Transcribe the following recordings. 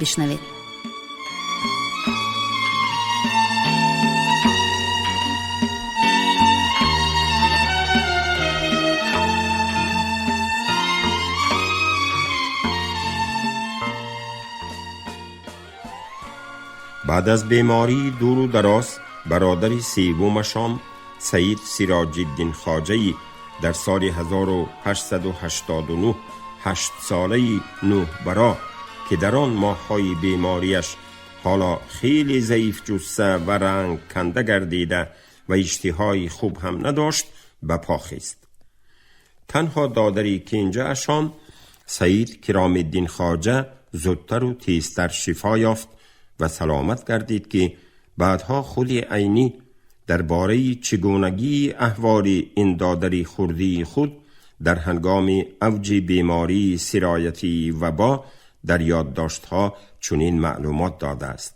بشنوید. بعد از بیماری دور و دراز برادر سومشان سید سراج الدین خواجه‌ای در سال 1889 8 ساله نوح برا که در آن ماه‌های بیماریش حالا خیلی ضعیف جثه و رنگ کنده گردیده و اشتهای خوب هم نداشت به پا خیست. تنها دادری که اینجا اشان سید کرام الدین خواجه زودتر و تیزتر شفا یافت و سلامت گردید که بعدها خود عینی درباره چگونگی احوال این دادری خردی خود در هنگام اوج بیماری سرایتی وبا در یادداشت‌ها چنین معلومات داده است.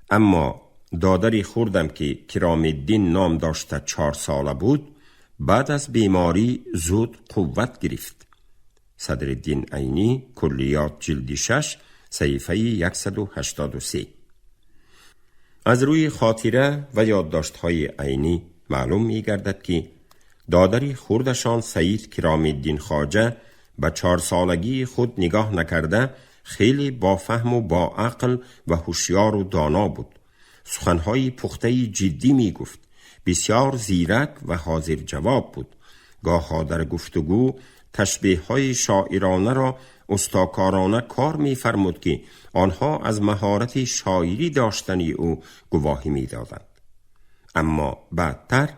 اما دادری خردم که کرام الدین نام داشته 4 ساله بود، بعد از بیماری زود قوت گرفت. صدرالدین عینی، کلیات جلد 6 صفحه 183. از روی خاطره و یادداشت‌های عینی معلوم می‌گردد که دادری خردشان سید کرام الدین خواجه به 4 سالگی خود نگاه نکرده خیلی با فهم و با عقل و هوشیار و دانا بود. سخنهای پخته جدی می‌گفت. بسیار زیرک و حاضر جواب بود. گاه‌ها در گفتگو تشبیه‌های شاعرانه را استاکارانه کار می‌فرمود که آنها از مهارت شاعری داشتنی او گواهی می‌دادند. اما بعدتر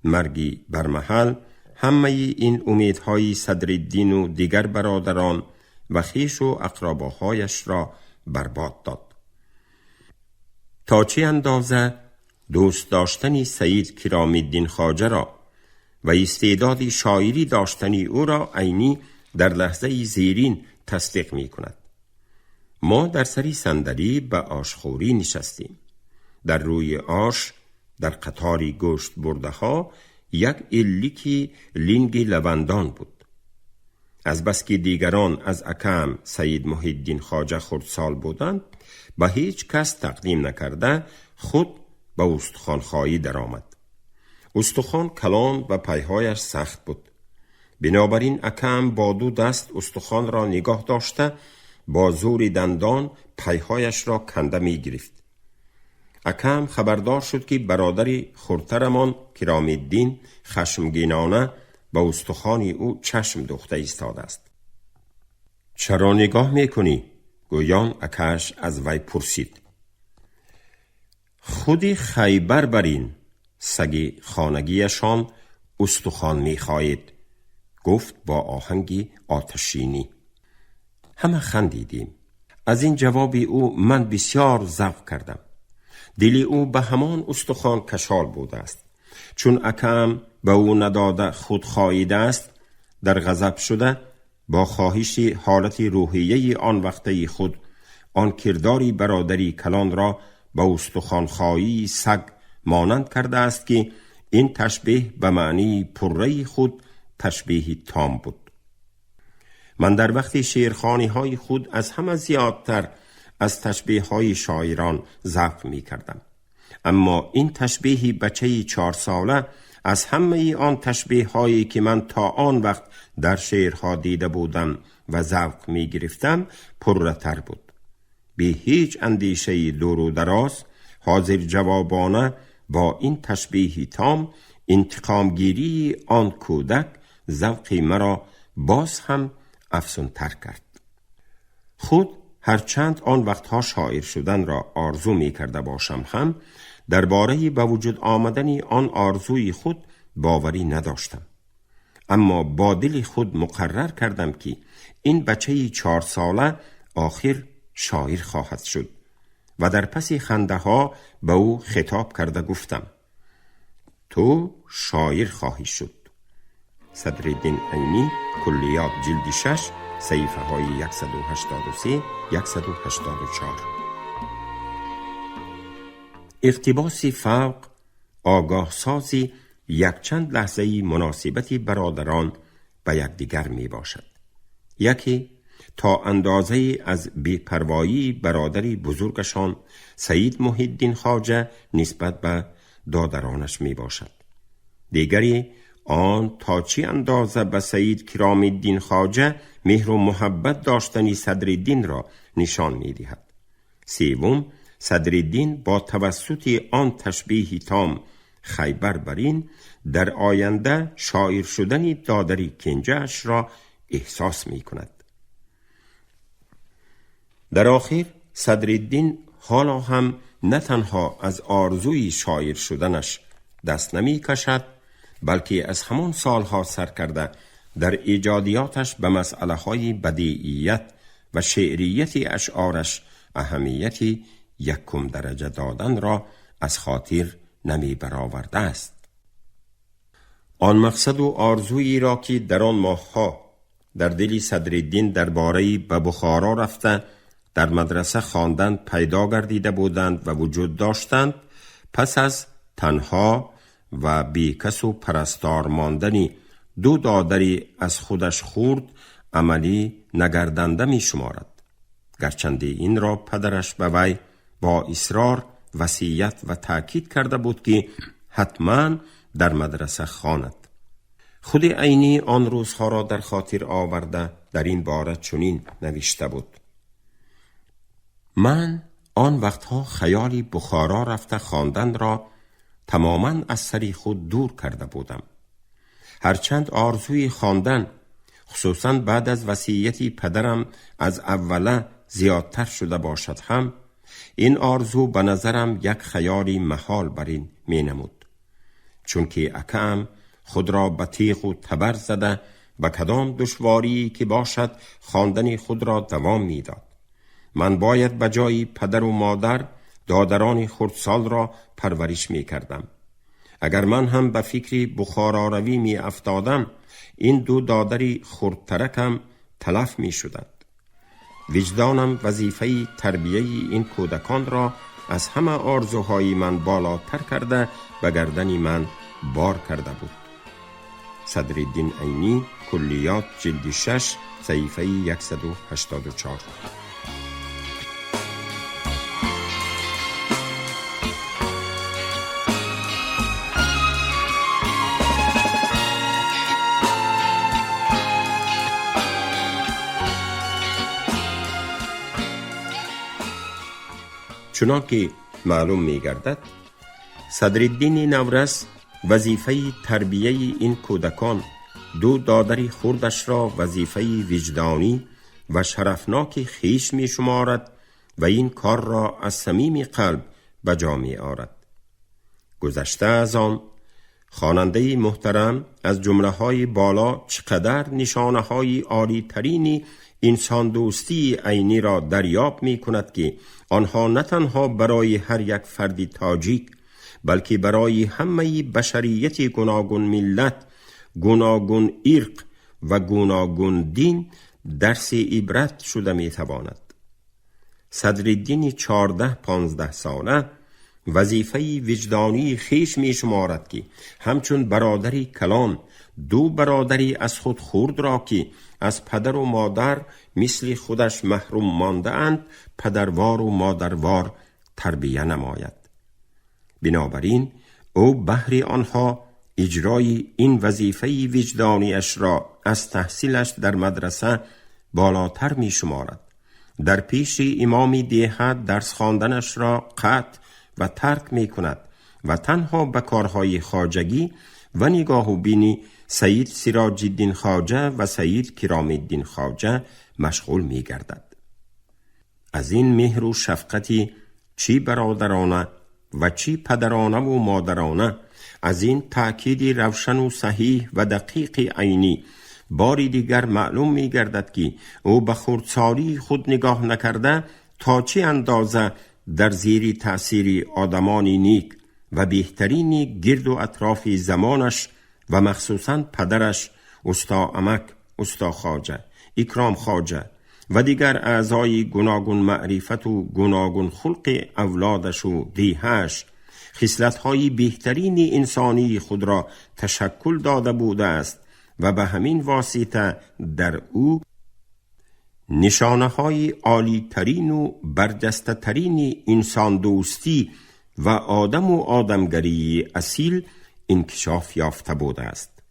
مرگی برمحل همه این امیدهای صدرالدین و دیگر برادران و خویش و اقرباهایش را برباد داد. تا چه اندازه دوست داشتنی سید کرام الدین خواجه را و استعداد شاعری داشتنی او را عینی در لحظه زیرین تصدیق می کند. ما در سری صندلی به آشخوری نشستیم. در روی آش در قطاری گوشت برده ها یک الیکی لینگ لوندان بود. از بس که دیگران از اکم سید محی الدین خواجه خردسال بودند، به هیچ کس تقدیم نکرده خود به استخوانخایی در آمد. استخوان کلان و پیهایش سخت بود. بنابراین اکم با 2 دست استخوان را نگاه داشته با زور دندان پیهایش را کنده می گرفت. اکم خبردار شد که برادری خردترمان کرام الدین خشمگینانه با استخوان او چشم دوخته ایستاده است. چرا نگاه میکنی؟ گویان اکش از وی پرسید. خودی خیبر برین سگ خانگیشان استخوان میخواهید، گفت با آهنگی آتشینی. همه خندیدیم. از این جواب او من بسیار ذوق کردم. دلی او به همان استخوان کشال بوده است. چون اکم به او نداده خود خواهیده است، در غضب شده با خواهش حالت روحیه آن وقته خود آن کرداری برادری کلان را به استخوان خواهی سگ مانند کرده است که این تشبیه به معنی پره خود تشبیه تام بود. من در وقت شعرخوانی های خود از همه زیادتر از تشبیه های شاعران ذوق می کردم. اما این تشبیه بچه 4 ساله از همه آن تشبیه هایی که من تا آن وقت در شعرها دیده بودم و ذوق می گرفتم پرتر بود. بی هیچ اندیشه دور و دراز حاضر جوابانه با این تشبیه تام انتقامگیری آن کودک ذوق مرا باز هم افزون تر کرد. خود هرچند آن وقتها شاعر شدن را آرزو می کرده باشم هم درباره به وجود آمدن آن آرزوی خود باوری نداشتم. اما با دل خود مقرر کردم که این بچه 4 ساله آخر شاعر خواهد شد و در پس خنده ها به او خطاب کرده گفتم تو شاعر خواهی شد. صدرالدین عینی، کلیات جلد 6 صفحه های 183 184. اقتباس فوق آگاه سازی یک چند لحظه مناسبت برادران به یکدیگر می باشد. یکی تا اندازه از بی‌پروایی برادری بزرگشان سید محی الدین خواجه نسبت به دادرانش می باشد. دیگری آن تا چی اندازه به سید کرام الدین خواجه مهر و محبت داشتنی صدرالدین را نشان می دهد. سوم، صدرالدین با توسط آن تشبیه تام خیبر برین در آینده شاعر شدن دادری کنجه اش را احساس می کند. در آخر صدرالدین حالا هم نه تنها از آرزوی شاعر شدنش دست نمی کشد، بلکه از همان سالها سر کرده در ایجادیاتش به مسئله های بدیعیت و شعریت اشعارش اهمیتی یکم درجه دادن را از خاطر نمی برآورده است. آن مقصد و آرزویی را که در آن ماه‌ها در دل صدرالدین درباره به بخارا رفته در مدرسه خواندن پیدا گردیده بودند و وجود داشتند، پس از تنها و بی کس و پرستار ماندنی دو دادری از خودش خورد عملی نگردنده می شمارد، گرچنده این را پدرش به وی با اصرار وصیت و تأکید کرده بود که حتما در مدرسه خواند. خود عینی آن روزها را در خاطر آورده در این باره چنین نوشته بود: من آن وقتها خیالی بخارا رفته خواندن را تماما از سری خود دور کرده بودم. هرچند آرزوی خواندن خصوصا بعد از وصیتی پدرم از اوله زیادتر شده باشد هم، این آرزو به نظرم یک خیالی محال برین می نمود، چون که اکم خود را به تیغ و تبر زده به کدام دشواری که باشد خواندن خود را دوام می داد. من باید به جای پدر و مادر دادران خردسال را پرورش می کردم. اگر من هم به فکری بخارا روی می افتادم، این دو دادری خردترکم تلف می شدند. وجدانم وظیفه تربیه این کودکان را از همه آرزوهای من بالاتر کرده به گردن من بار کرده بود. صدرالدین عینی، کلیات، جلد 6، صفحه 184. چنانکه معلوم می گردد، صدرالدین نورس وظیفه تربیه این کودکان دو دادری خردش را وظیفه وجدانی و شرفناک خیش می شمارد و این کار را از صمیم قلب به جا می آورد. گذشته از آن، خواننده محترم از جمله های بالا چقدر نشانه های عالی ترینی انسان دوستی عینی را دریافت می کند که آنها نه تنها برای هر یک فردی تاجیک، بلکه برای همه بشریت گوناگون ملت، گوناگون ارق و گوناگون دین درس عبرت شده می تواند. صدرالدین 14-15 ساله وظیفه وجدانی خیش می شمارد که همچون برادری کلان دو برادری از خود خرد را که از پدر و مادر مثل خودش محروم مانده اند پدروار و مادروار تربیه نماید. بنابراین او بهر آنها اجرای این وظیفه وجدانی اش را از تحصیلش در مدرسه بالاتر می شمارد. در پیش امام دیهت درس خواندنش را قطع و ترک می کند و تنها به کارهای خواجگی و نگاه و بینی سید سراج الدین خواجه و سید کرام الدین خواجه مشغول می گردد. از این مهر و شفقتی چی برادرانه و چی پدرانه و مادرانه، از این تأکید روشن و صحیح و دقیق عینی باری دیگر معلوم می گردد که او به خردسالی خود نگاه نکرده تا چه اندازه در زیر تأثیر آدمانی نیک و بهترین گرد و اطراف زمانش و مخصوصاً پدرش استا عمک، استا خواجه، اکرام خواجه و دیگر اعضای گوناگون معرفت و گوناگون خلق اولادش و دیهش خصلت‌های بهترین انسانی خود را تشکل داده بوده است و به همین واسطه در او نشانه های عالی ترین و برجسته ترین انسان دوستی و آدم و آدمگری اصیل انکشاف یافته بوده است.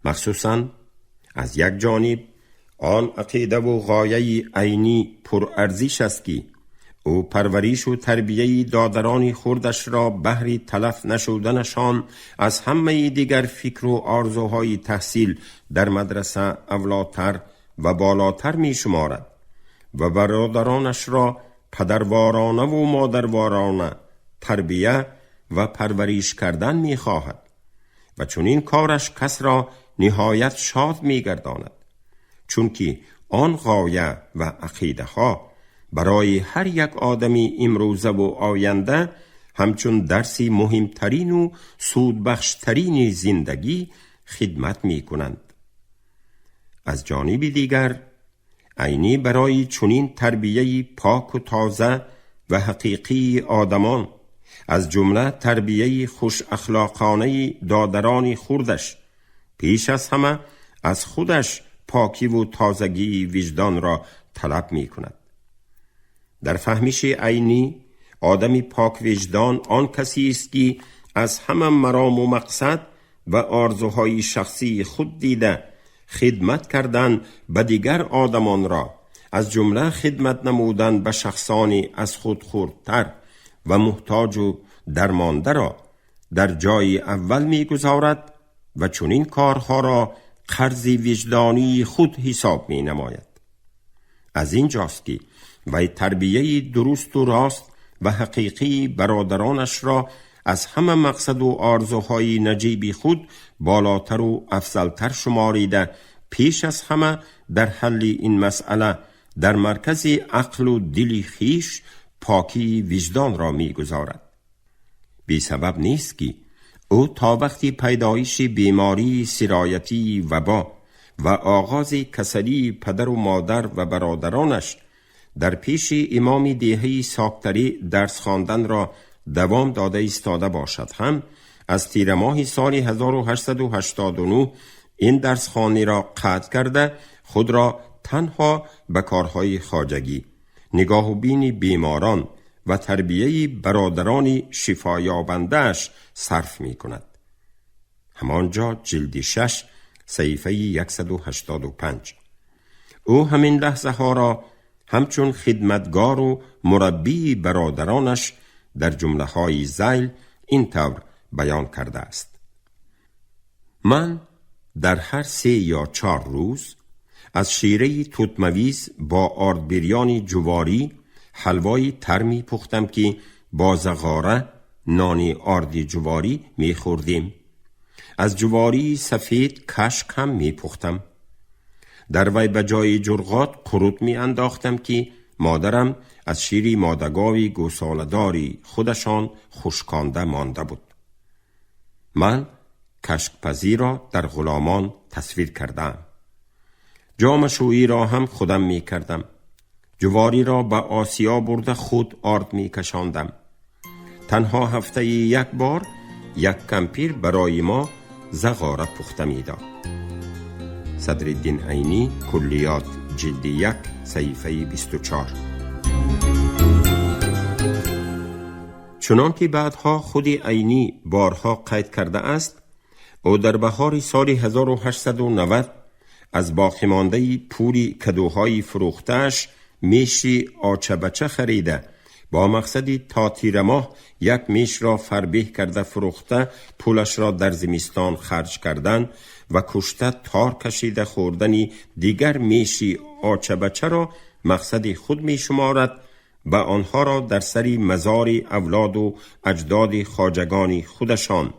مخصوصاً از یک جانب آن عقیده و غایه عینی پرارزش است که او پرورش و تربیه دادران خردش را بهر تلف نشدنشان از همه دیگر فکر و آرزوهای تحصیل در مدرسه اولاتر و بالاتر می شمارد و برادرانش را پدروارانه و مادروارانه تربیه و پرورش کردن می خواهد و چون این کارش کس را نهایت شاد می گرداند، چون که آن غایه و عقیده ها برای هر یک آدمی امروزه و آینده همچون درسی مهمترین و سودبخشترین زندگی خدمت می کنند. از جانب دیگر عینی برای چنین تربیه پاک و تازه و حقیقی آدمان، از جمله تربیه خوش اخلاقانه دادران خردش، پیش از همه از خودش پاکی و تازگی وجدان را طلب می کند. در فهمش عینی آدمی پاک وجدان آن کسی است که از همه مرام و مقصد و آرزوهای شخصی خود دیده خدمت کردن به دیگر آدمان را، از جمله خدمت نمودن به شخصانی از خود خردتر و محتاج و درمانده را در جای اول می گذارد و چون این کارها را قرض وجدانی خود حساب می نماید. از این جاست که وی تربیه درست و راست و حقیقی برادرانش را از همه مقصد و آرزوهای نجیب خود بالاتر و افضلتر شماریده، پیش از همه در حل این مسئله در مرکز عقل و دل خیش پاکی وجدان را می گذارد. بی سبب نیست که او تا وقتی پیدایش بیماری سرایتی وبا و آغاز کسلی پدر و مادر و برادرانش در پیش امام دهه ساکتری درس خواندن را دوام داده ایستاده باشد، هم از تیر ماه سال 1889 این درس خوانی را قطع کرده خود را تنها به کارهای خواجگی، نگاه و بین بیماران و تربیه برادران شفایابنده‌اش صرف می کند. همانجا جلد 6 صفحه 185. او همین لحظه ها را همچون خدمتگار و مربی برادرانش در جمله های ذیل این طور بیان کرده است: من در هر 3 یا 4 روز از شیره توتمویز با آرد بریانی جواری حلوای تر می پختم که با زغاره نانی آرد جواری می خوردیم. از جواری سفید کشک هم می پختم. در وی به جای جرغات قروت می انداختم که مادرم از شیر مادگاوی گوساله‌داری خودشان خشکانده مانده بود. من کشکپزی را در غلامان تصویر کردم. جام شویی را هم خودم می کردم. جواری را به آسیا برده خود آرد می کشاندم. تنها هفته 1 بار یک کمپیر برای ما زغاره پخته می داد. صدرالدین عینی، کلیات، جلد 1 صفحه 24. چنان که بعدها خود عینی بارها قید کرده است، او در بهار سال 1890 از باقی مانده پولی کدوهای فروخته‌اش میشی آچه بچه خریده، با مقصدی تا تیر ماه 1 میش را فربه کرده فروخته، پولش را در زمستان خرج کردن و کشته تار کشیده خوردنی دیگر میشی آچه بچه را مقصد خود می شمارد و آنها را در سری مزار اولاد و اجداد خواجگان خودشان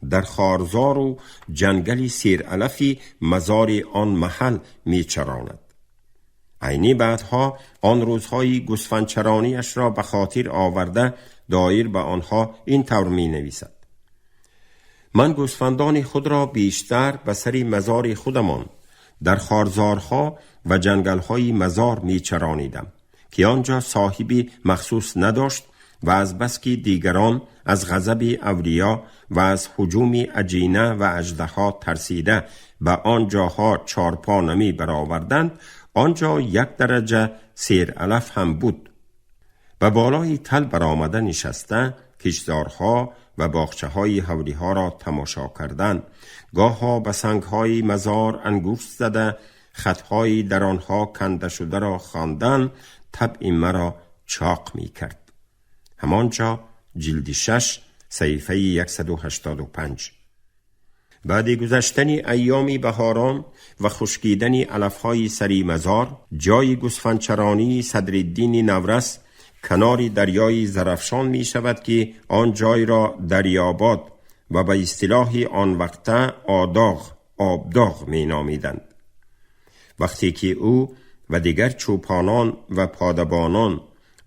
در خارزار و جنگل سیرعلفی مزار آن محل می چراند. عینی بعدها آن روزهای گوسفندچرانیش را به خاطر آورده دایر به آنها این طور می نویسد: من گوسفندان خود را بیشتر به سری مزار خودمان در خارزارها و جنگلهای مزار می چرانیدم که آنجا صاحبی مخصوص نداشت و از بس که دیگران از غضب اولیا و از هجوم اجینه و اژدها ترسیده به آنجاها چارپا نمی برآوردند، آنجا 1 درجه سیر علف هم بود. و بالای تل برآمده نشسته کشتزارها و باغچه‌های حولی‌ها را تماشا کردن، گاه‌ها به سنگ‌های مزار انگشت زده خط‌های در آنها کنده شده را خواندن طبع مرا چاق می‌کرد. همانجا جلد 6 صفحه 185. بعد گذشتن ایام بهاران و خشکیدن علف‌های سری مزار، جای گوسفندچرانی صدرالدین نورس کنار دریای زرافشان می شود که آن جای را دریاباد و به اصطلاح آن وقته آبداغ می نامیدند. وقتی که او و دیگر چوپانان و پادبانان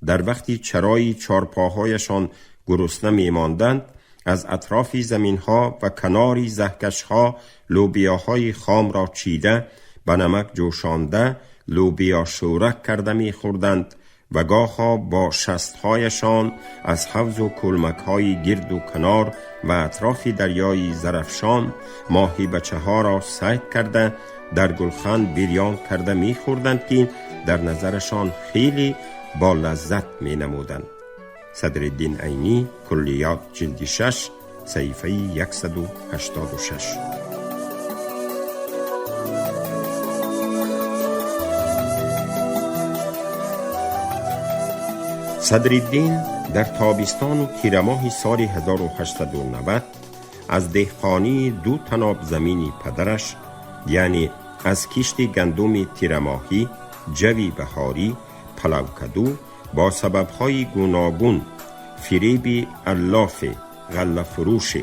در وقتی چرای چارپاهایشان گرسنه می ماندند، از اطراف زمینها و کناری زهکشها لوبیاهای خام را چیده به نمک جوشانده لوبیا شورک کرده می خوردند و گاهها با شستهایشان از حوض و کلمک‌های گرد و کنار و اطراف دریای زرافشان ماهی بچه ها را صید کرده در گلخن بریان کرده می خوردند که در نظرشان خیلی با لذت می نمودند. صدرالدین عینی، کلیات، جلد 6 صفحه 186. صدرالدین در تابستان و تیر ماه سال 1890 از دهقانی 2 تناب زمینی پدرش، یعنی از کشت گندم تیر ماهی، جوی بهاری، پلوکدو، با سببهای گوناگون فریب الاف غله فروش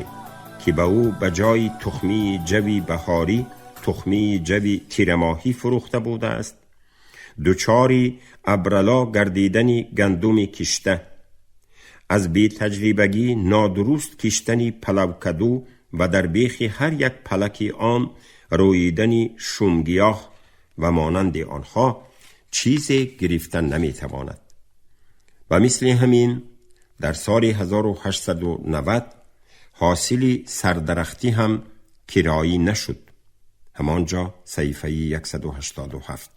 که به او به جای تخمی جوی بهاری تخمی جوی تیر ماهی فروخته بوده است، دوچاری ابرلا گردیدن گندم کشته، از بی تجربگی نادرست کشتن پلوکدو و در بیخ هر یک پلک آن رویدن شومگیاه و مانند آنها چیزی گرفتن نمیتواند. و مثل همین در سال 1890 حاصل سردرختی هم کرایی نشد، همانجا صفحه 187.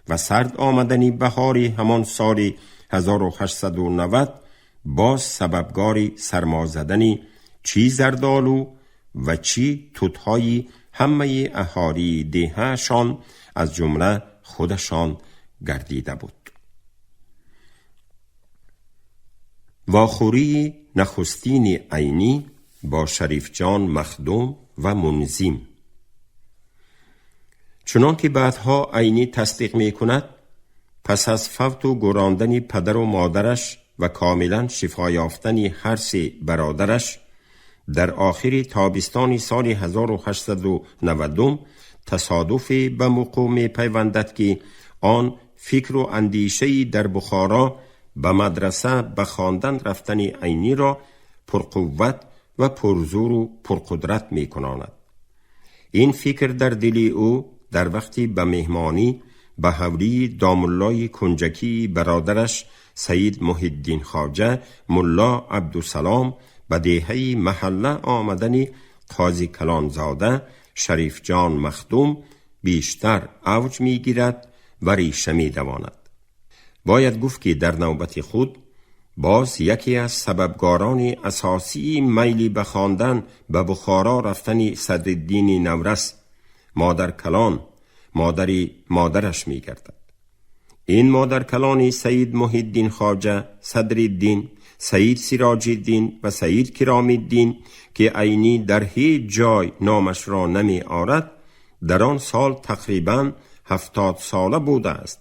و سرد آمدنی بهاری همان سال 1890 باز سببگاری سرما زدنی چی زردالو و چی توت‌های همه اهالی دهه‌شان از جمله خودشان گردیده بود. واخوری نخستین عینی با شریف جان مخدوم و منظم. چنان که بعدها عینی تصدیق می کند، پس از فوت و گراندن پدر و مادرش و کاملا شفا یافتن هر 3 برادرش، در آخر تابستان سال 1890 تصادف به موقع می پیوندد که آن فکر و اندیشه‌ای در بخارا به مدرسه به خواندن رفتن عینی را پرقوت و پرزور و پرقدرت می کناند. این فکر در دل او در وقتی به مهمانی به حولی دامالله کنجکی برادرش سید محی الدین خواجه ملا عبدالسلام به دهه محله آمدن قاضی کلانزاده شریف جان مخدوم بیشتر اوج می گیرد و ریشه می دواند. باید گفت که در نوبت خود باز یکی از سببگاران اساسی میلی به خواندن به بخارا رفتن صدرالدین نورس مادر کلان مادرش می گردد. این مادر کلانی سید محی الدین خواجه، صدرالدین، سید سراج الدین و سید کرام الدین که عینی در هیچ جای نامش را نمی آرد، در آن سال تقریباً 70 ساله بوده است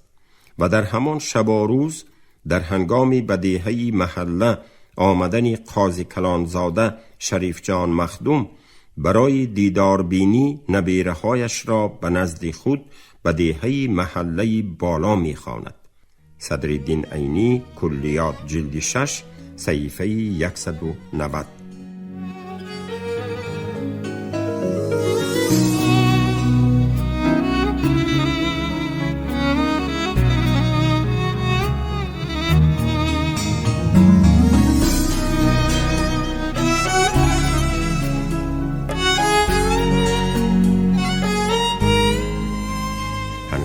و در همان شب و روز در هنگام بدیهی محله آمدن قاضی کلانزاده شریف جان مخدوم برای دیدار بینی نبیرهایش را به نزد خود بدیهی محله بالا می خواند. صدرالدین عینی، کلیات، جلد 6 صفحه 190.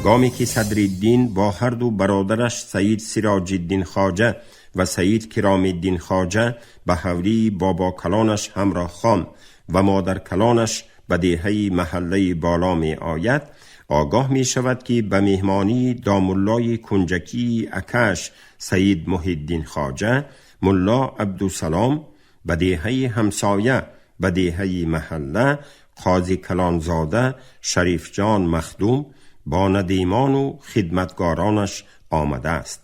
هنگامی که صدرالدین با هر دو برادرش سید سراج الدین خواجه و سید کرام الدین خواجه به حولی بابا کلانش همراه خان و مادر کلانش به دیهه محله بالا می آید، آگاه می شود که به مهمانی داماللای کنجکی اکش سید محی الدین خواجه، ملا عبدالسلام به دیهه همسایه به دیهه محله قاضی کلانزاده شریف جان مخدوم با ندیمان و خدمتگارانش آمده است.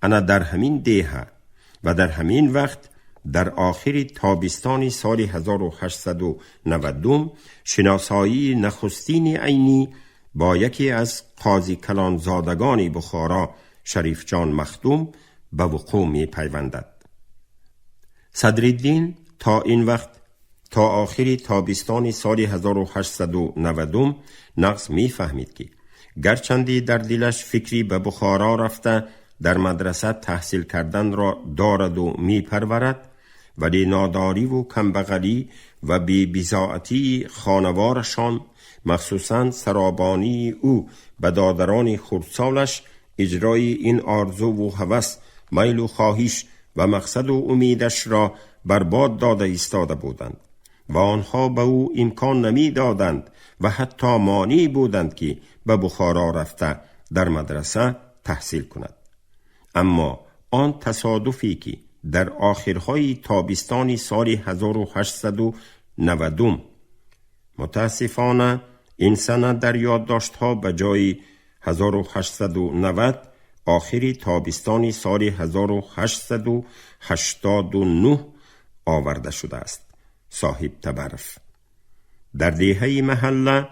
انا در همین دیهه و در همین وقت در آخر تابستان سال 1892 شناسایی نخستین عینی با یکی از قاضی کلانزادگان بخارا شریف جان مخدوم به وقوع می پیوندد. صدرالدین تا این وقت تا آخر تابستان سال 1890 نقص می فهمید که گرچندی در دلش فکری به بخارا رفته در مدرسه تحصیل کردن را دارد و می پرورد، ولی ناداری و کمبغلی و بی‌بضاعتی خانوارشان مخصوصاً سرابانی او به دادران خردسالش اجرای این آرزو و هوس، میل و خواهش و مقصد و امیدش را برباد داده ایستاده بودند و آنها به او امکان نمی دادند و حتی مانع بودند که به بخارا رفته در مدرسه تحصیل کند. اما آن تصادفی که در آخرهای تابستان سال 1890 متاسفانه این سنه در یادداشت‌ها به جای 1890 آخری تابستان سال 1889 آورده شده است. صاحب تبرف در دیهه محله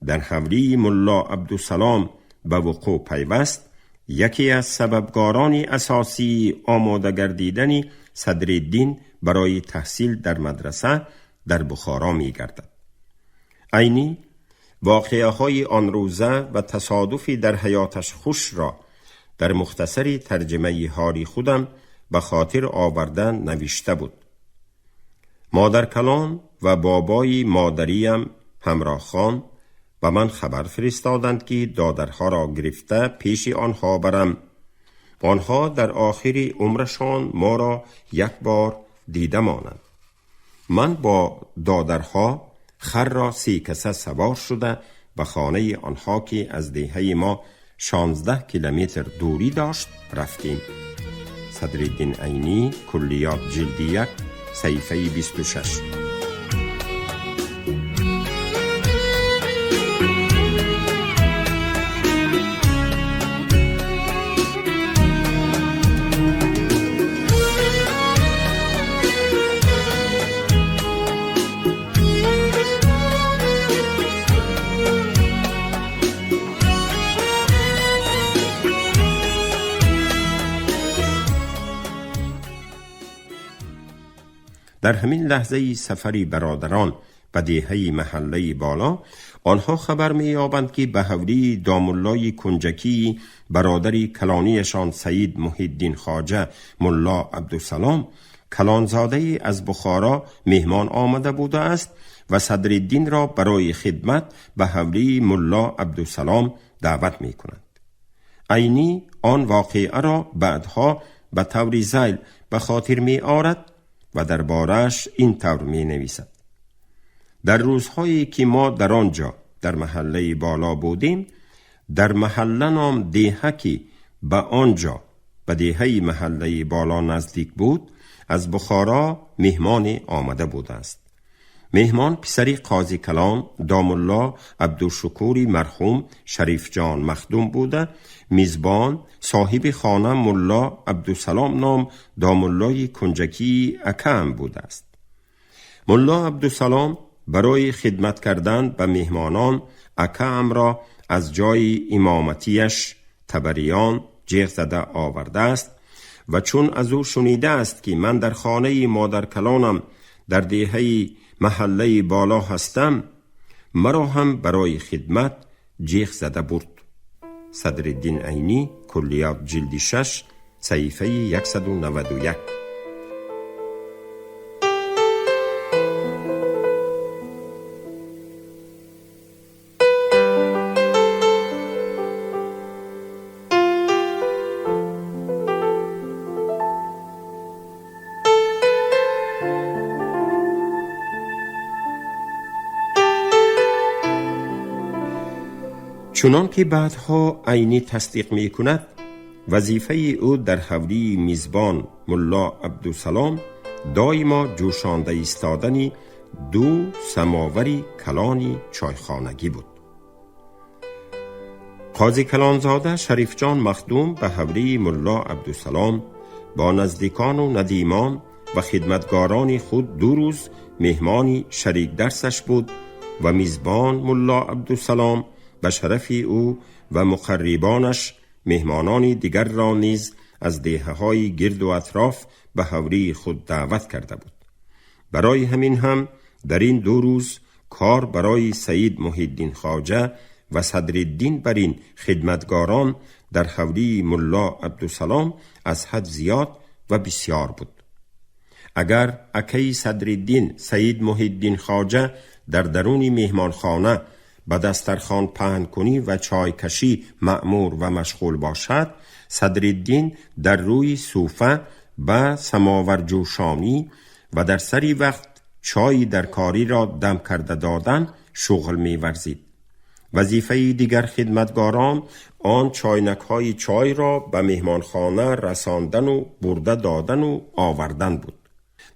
در حولی ملا عبدالسلام به وقوع پیوست، یکی از سببگاران اساسی آماده گردیدن صدرالدین برای تحصیل در مدرسه در بخارا می گردد. عینی واقعه های آن روزه و تصادفی در حیاتش خوش را در مختصری ترجمه حالی خودم به خاطر آوردن نوشته بود. مادر کلان و بابای مادریم همراه خان و من خبر فرستادند که دادرها را گرفته پیش آنها برم. آنها در آخر عمرشان ما را یک بار دیده مانند. من با دادرها خر را 3 کسه سوار شده به خانه آنها که از دیهه ما 16 کیلومتر دوری داشت رفتیم. صدرالدین عینی، کلیات جلد 1 صفحه 26. در همین لحظه سفری برادران به دیهه محله بالا، آنها خبر می یابند که به حولی داماللای کنجکی برادری کلانیشان سید محی الدین خواجه ملا عبدالسلام کلانزاده از بخارا مهمان آمده بوده است و صدرالدین را برای خدمت به حولی ملا عبدالسلام دعوت می کنند. عینی آن واقعه را بعدها به طور ذیل به خاطر می آورد و دربارش این طور می نویسد: در روزهایی که ما در آنجا در محله بالا بودیم، در محله نام دیهه که به آنجا به دیهه محله بالا نزدیک بود از بخارا مهمان آمده بوده است. مهمان پسری قاضی کلان دامالله عبدالشکوری مرحوم شریف جان مخدوم بوده. میزبان صاحب خانه ملا عبدالسلام نام داماللای کنجکی اکم بوده است. ملا عبدالسلام برای خدمت کردن به مهمانان اکم را از جای امامتیش تبریان جیغ زده آورده است و چون از او شنیده است که من در خانه مادر کلانم در دیهه محله بالا هستم، مرا هم برای خدمت جیغ زده برد. صدرالدین عینی، کلیات جلد 6 صفحه 191. چنان که بعدها عینی تصدیق می کند، وظیفه او در حولی میزبان ملا عبدالسلام دائما جوشانده ایستادن دو سماوری کلانی چایخانگی بود. قاضی کلانزاده شریف جان مخدوم به حولی ملا عبدالسلام با نزدیکان و ندیمان و خدمتگاران خود 2 روز مهمانی شریک درسش بود و میزبان ملا عبدالسلام به شرف او و مقربانش مهمانان دیگر را نیز از دهه‌های گرد و اطراف به حولی خود دعوت کرده بود. برای همین هم در این 2 روز کار برای سید محی الدین خواجه و صدرالدین برین خدمتگاران در حولی ملا عبدالسلام از حد زیاد و بسیار بود. اگر اکی صدرالدین سید محی الدین خواجه در درون مهمانخانه به دسترخوان پهن کنی و چای کشی مأمور و مشغول باشد، صدرالدین در روی صوفه به سماور جوشانی و در سری وقت چای در کاری را دم کرده دادن شغل می ورزید. وظیفه دیگر خدمتگاران آن چاینک های چای را به مهمانخانه رساندن و برده دادن و آوردن بود.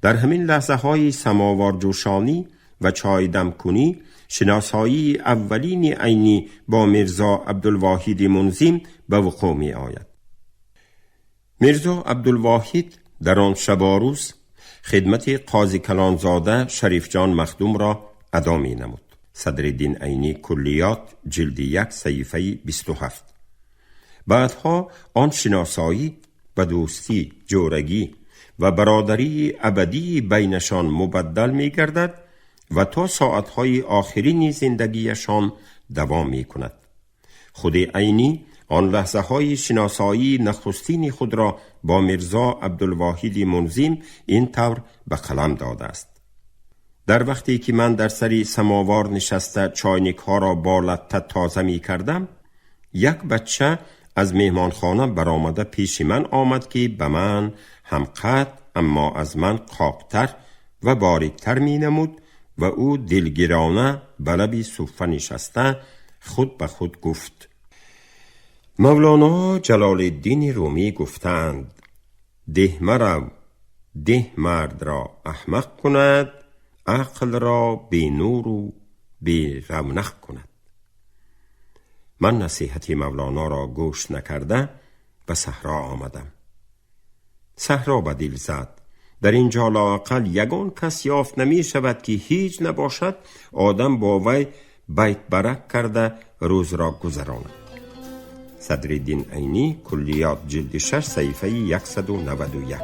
در همین لحظه های سماور جوشانی و چای دم کنی شناسایی اولین عینی با میرزا عبدالواحد منظم به وقوع می آید. میرزا عبدالواحد در آن شب و روز خدمت قاضی کلانزاده شریف جان مخدوم را ادا می نمود. صدرالدین عینی کلیات جلد 1 صفحه 27. بعدها آن شناسایی به دوستی، جورگی و برادری ابدی بینشان مبدل می گردد و تا ساعتهای آخرین زندگیشان دوام می کند. خود عینی آن لحظه های شناسایی نخستین خود را با میرزا عبدالواحد منظم این طور به قلم داده است: در وقتی که من در سری سماوار نشسته چاینک ها را با لطت تازه می کردم، یک بچه از مهمانخانه برآمده پیش من آمد که به من هم قد اما از من قاقتر و باریکتر می نمود و او دلگیرانه به لب صوفه نشسته خود به خود گفت: مولانا جلال الدین رومی گفتند ده مرو، ده مرد را احمق کند، عقل را بی نور و بی رونق کند. من نصیحت مولانا را گوش نکرده به صحرا آمدم. صحرا به دل زد. در اینجا لااقل یگان کس یافت نمی شود که هیچ نباشد آدم با وی بیت برک کرده روز را گذراند. صدرالدین عینی کلیات جلد 6 صفحه 191.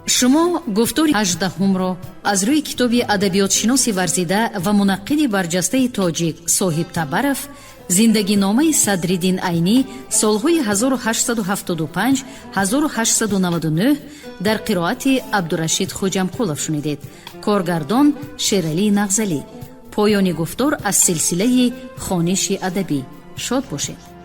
شما گفتار 18 را از روی کتاب ادبیات شناسی ورزیده و منقد برجسته تاجیک صاحب تبرف زندگی نامه صدرالدین عینی سالهای 1875 1899 در قرائت عبدالرشید خوجمقولов شنیدید. کارگردان شیرعلی نغزلی. پایان گفتار از سلسله خوانش ادبی. شاد باشید.